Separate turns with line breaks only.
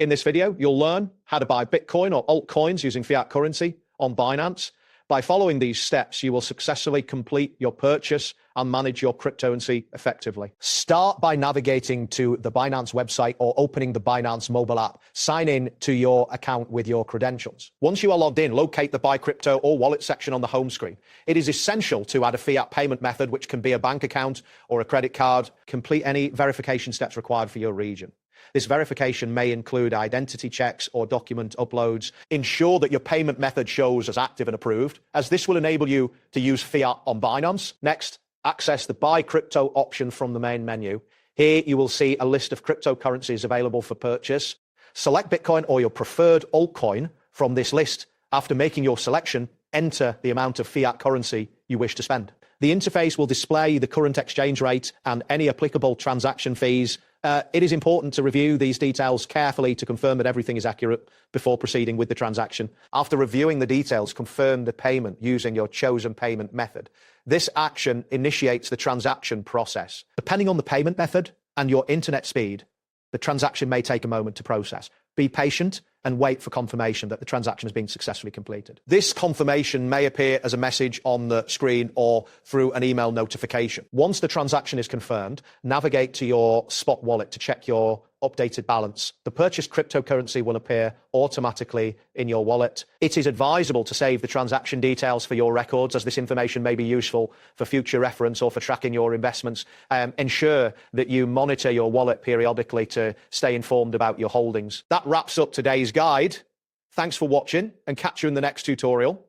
In this video, you'll learn how to buy Bitcoin or altcoins using fiat currency on Binance. By following these steps, you will successfully complete your purchase and manage your cryptocurrency effectively. Start by navigating to the Binance website or opening the Binance mobile app. Sign in to your account with your credentials. Once you are logged in, locate the Buy Crypto or Wallet section on the home screen. It is essential to add a fiat payment method, which can be a bank account or a credit card. Complete any verification steps required for your region. This verification may include identity checks or document uploads. Ensure that your payment method shows as active and approved, as this will enable you to use fiat on Binance. Next, access the Buy Crypto option from the main menu. Here you will see a list of cryptocurrencies available for purchase. Select Bitcoin or your preferred altcoin from this list. After making your selection, enter the amount of fiat currency you wish to spend. The interface will display the current exchange rate and any applicable transaction fees. It is important to review these details carefully to confirm that everything is accurate before proceeding with the transaction. After reviewing the details, confirm the payment using your chosen payment method. This action initiates the transaction process. Depending on the payment method and your internet speed, the transaction may take a moment to process. Be patient and wait for confirmation that the transaction has been successfully completed. This confirmation may appear as a message on the screen or through an email notification. Once the transaction is confirmed, navigate to your spot wallet to check your updated balance. The purchased cryptocurrency will appear automatically in your wallet. It is advisable to save the transaction details for your records, as this information may be useful for future reference or for tracking your investments. Ensure that you monitor your wallet periodically to stay informed about your holdings. That wraps up today's guide. Thanks for watching, and catch you in the next tutorial.